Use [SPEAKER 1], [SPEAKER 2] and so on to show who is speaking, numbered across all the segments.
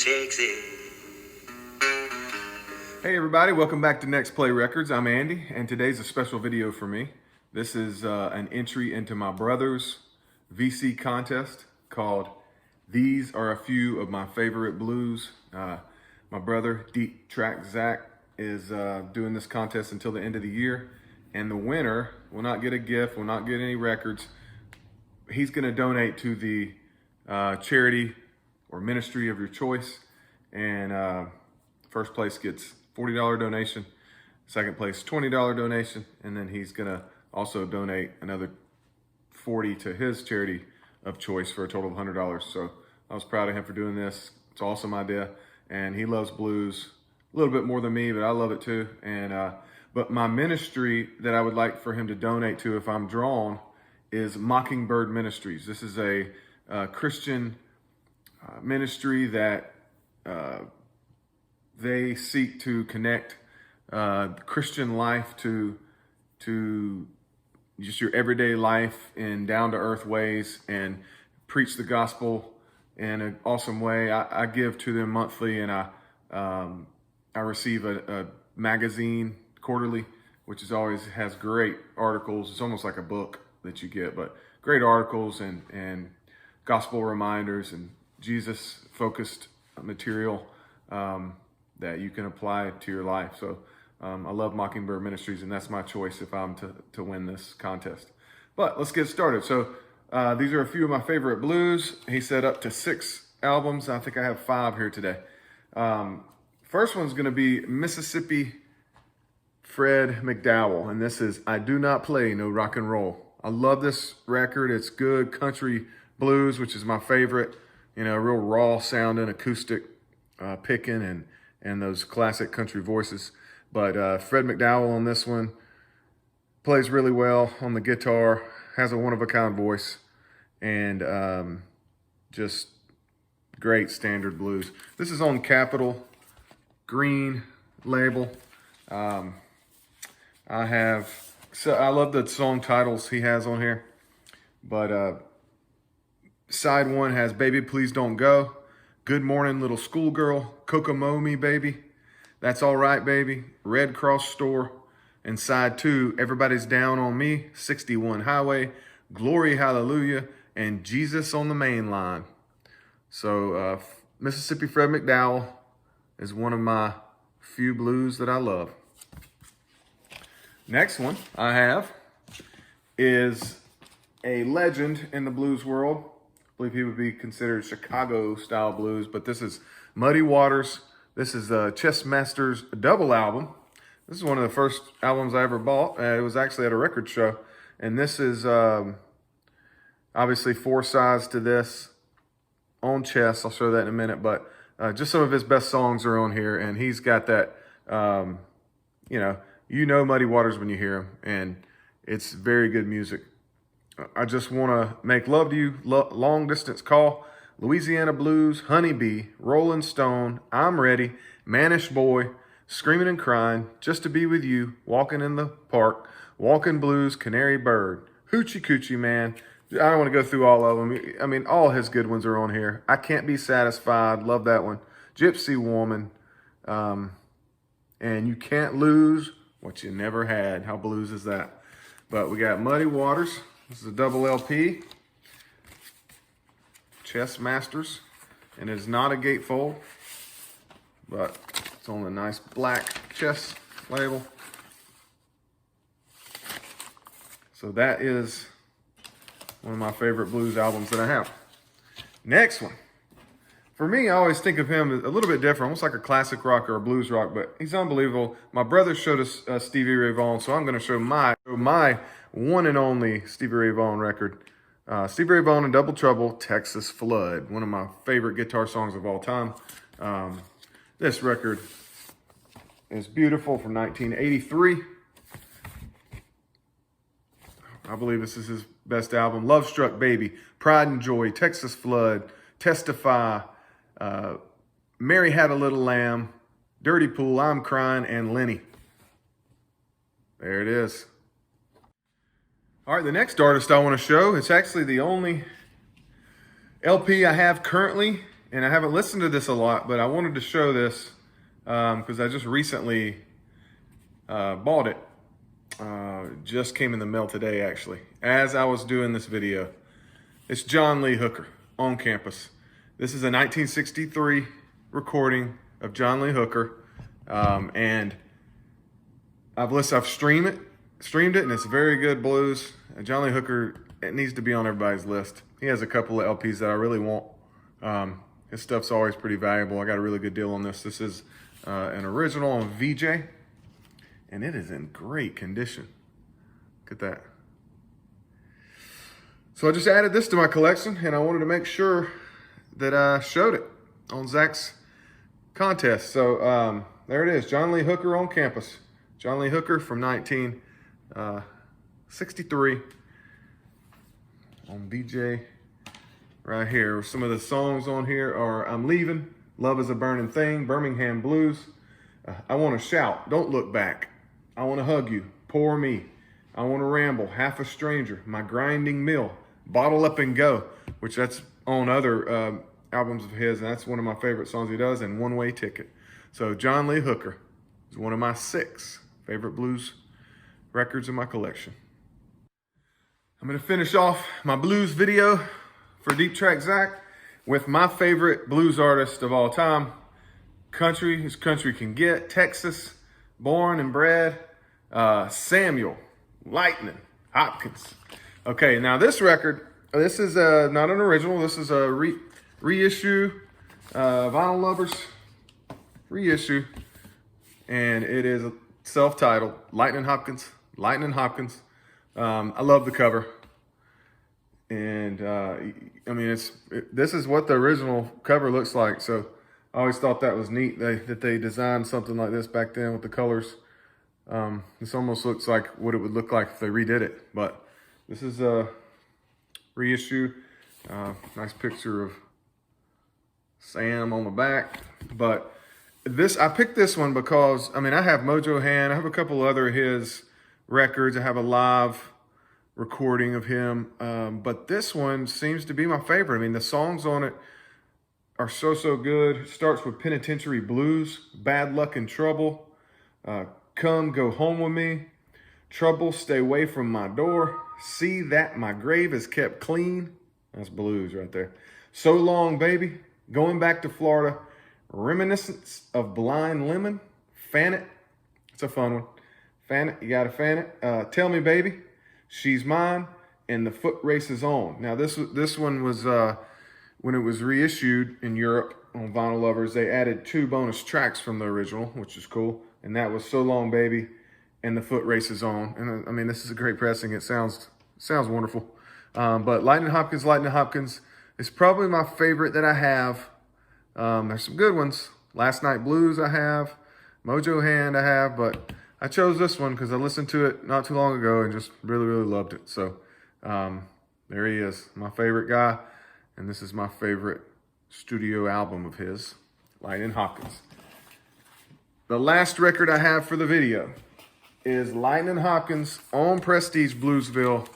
[SPEAKER 1] takes it.
[SPEAKER 2] Hey everybody, welcome back to Next Play Records. I'm Andy, and today's a special video for me. This is an entry into my brother's VC contest called These Are a Few of My Favorite Blues. My brother, Deep Track Zach, is doing this contest until the end of the year, and the winner will not get a gift, will not get any records. He's going to donate to the charity or ministry of your choice, and first place gets $40 donation, second place $20 donation, and then he's gonna also donate another $40 to his charity of choice for a total of $100. So I was proud of him for doing this. It's an awesome idea, and he loves blues a little bit more than me, but I love it too. And but my ministry that I would like for him to donate to, if I'm drawn, is Mockingbird Ministries. This is a Christian ministry that they seek to connect Christian life to just your everyday life in down-to-earth ways and preach the gospel in an awesome way. I give to them monthly, and I receive a magazine quarterly, which is always has great articles. It's almost like a book that you get, but great articles and gospel reminders and Jesus-focused material that you can apply to your life. So I love Mockingbird Ministries, and that's my choice if I'm to win this contest. But let's get started. So these are a few of my favorite blues. He said up to 6 albums. I think I have 5 here today. First one's going to be Mississippi Fred McDowell, and this is I Do Not Play No Rock and Roll. I love this record. It's good country blues, which is my favorite. You know, real raw sounding, acoustic picking, and those classic country voices. But Fred McDowell on this one plays really well on the guitar, has a one-of-a-kind voice, and just great standard blues. This is on Capitol Green label. I love the song titles he has on here, but side 1 has Baby Please Don't Go, Good Morning Little Schoolgirl, Kokomo Me Baby, That's All Right Baby, Red Cross Store, and side 2, Everybody's Down on Me, 61 Highway, Glory Hallelujah, and Jesus on the Main Line. So Mississippi Fred McDowell is one of my few blues that I love. Next one I have is a legend in the blues world. I believe he would be considered Chicago-style blues, but this is Muddy Waters. This is Chess Master's double album. This is one of the first albums I ever bought. It was actually at a record show, and this is obviously 4 sides to this on Chess. I'll show that in a minute, but just some of his best songs are on here, and he's got that, you know Muddy Waters when you hear him, and it's very good music. I Just Want to Make Love to You, Long Distance Call, Louisiana Blues, Honeybee, Rolling Stone, I'm Ready, Manish Boy, Screaming and Crying, Just to Be With You, Walking in the Park, Walking Blues, Canary Bird, Hoochie Coochie Man. I don't want to go through all of them. I mean, all his good ones are on here. I Can't Be Satisfied, love that one. Gypsy Woman, and You Can't Lose What You Never Had. How blues is that? But we got Muddy Waters. This is a double LP, Chess Masters, and it is not a gatefold, but it's on a nice black Chess label. So that is one of my favorite blues albums that I have. Next one. For me, I always think of him as a little bit different, almost like a classic rock or a blues rock, but he's unbelievable. My brother showed us Stevie Ray Vaughan, so I'm going to show my one and only Stevie Ray Vaughan record. Stevie Ray Vaughan and Double Trouble, Texas Flood, one of my favorite guitar songs of all time. This record is beautiful, from 1983. I believe this is his best album. Love Struck Baby, Pride and Joy, Texas Flood, Testify, Mary Had a Little Lamb, Dirty Pool, I'm Crying, and Lenny. There it is. All right, the next artist I want to show, it's actually the only LP I have currently And I haven't listened to this a lot, but I wanted to show this because I just recently bought it. Just came in the mail today, actually, as I was doing this video. It's John Lee Hooker, On Campus. This is a 1963 recording of John Lee Hooker, and I've streamed it, and it's very good blues. John Lee Hooker, it needs to be on everybody's list. He has a couple of LPs that I really want. His stuff's always pretty valuable. I got a really good deal on this. This is an original on VJ, and it is in great condition. Look at that. So I just added this to my collection, and I wanted to make sure that I showed it on Zach's contest. So there it is, John Lee Hooker On Campus. John Lee Hooker from 1963 on VJ right here. Some of the songs on here are I'm Leaving, Love is a Burning Thing, Birmingham Blues, I Want to Shout, Don't Look Back, I Want to Hug You, Poor Me, I Want to Ramble, Half a Stranger, My Grinding Mill, Bottle Up and Go, which that's on other albums of his, and that's one of my favorite songs he does, and One Way Ticket. So John Lee Hooker is one of my 6 favorite blues records in my collection. I'm gonna finish off my blues video for Deep Track Zach with my favorite blues artist of all time. Country as country can get, Texas, born and bred, Samuel Lightning Hopkins. Okay, now this record, this is not an original, this is a reissue, Vinyl Lovers reissue, and it is self-titled, Lightning Hopkins. I love the cover. And I mean, this is what the original cover looks like. So I always thought that was neat that they designed something like this back then with the colors. This almost looks like what it would look like if they redid it. But this is a reissue. Nice picture of Sam on the back. But I picked this one because, I mean, I have Mojo Hand. I have a couple other of his records. I have a live recording of him. But this one seems to be my favorite. I mean, the songs on it are so good. It starts with Penitentiary Blues, Bad Luck and Trouble, Come Go Home With Me, Trouble Stay Away From My Door, See That My Grave Is Kept Clean. That's blues right there. So Long Baby, Going Back to Florida, Reminiscence of Blind Lemon, Fan It. It's a fun one. Fan It, you gotta fan it. Tell Me Baby, She's Mine, and The Foot Races On. Now this one was, when it was reissued in Europe on Vinyl Lovers, they added 2 bonus tracks from the original, which is cool. And that was So Long Baby and The Foot Races On. And I mean, this is a great pressing. It sounds wonderful. But Lightning Hopkins is probably my favorite that I have. There's some good ones. Last Night Blues I have. Mojo Hand I have. But I chose this one because I listened to it not too long ago and just really loved it. So there he is, my favorite guy. And this is my favorite studio album of his, Lightning Hopkins. The last record I have for the video is Lightning Hopkins on Prestige Bluesville,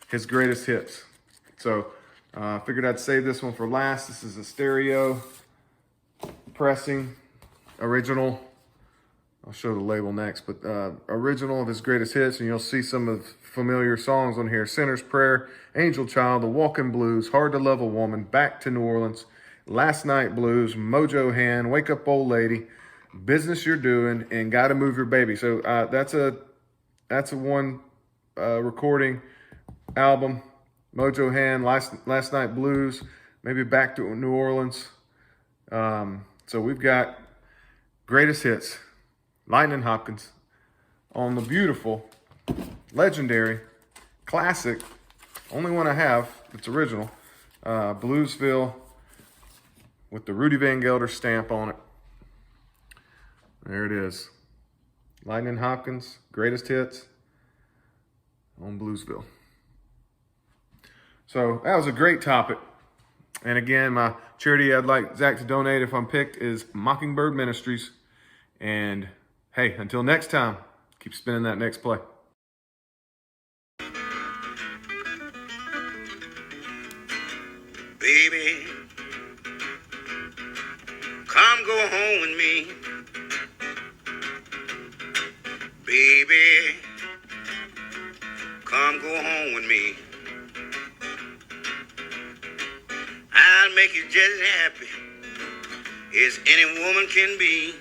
[SPEAKER 2] his greatest hits. So I figured I'd save this one for last. This is a stereo pressing, original. I'll show the label next, but original of his greatest hits, and you'll see some of the familiar songs on here. Sinner's Prayer, Angel Child, The Walking Blues, Hard to Love a Woman, Back to New Orleans, Last Night Blues, Mojo Hand, Wake Up Old Lady, Business You're Doing, and Gotta Move Your Baby. So that's a one recording album. Mojo Hand, Last Night Blues, maybe Back to New Orleans. So we've got greatest hits. Lightning Hopkins on the beautiful, legendary, classic, only one I have, it's original, Bluesville with the Rudy Van Gelder stamp on it. There it is. Lightning Hopkins, greatest hits on Bluesville. So that was a great topic. And again, my charity I'd like Zach to donate if I'm picked is Mockingbird Ministries. And hey, until next time, keep spinning that next play.
[SPEAKER 1] Baby, go home with me. Baby, come go home with me. I'll make you just as happy as any woman can be.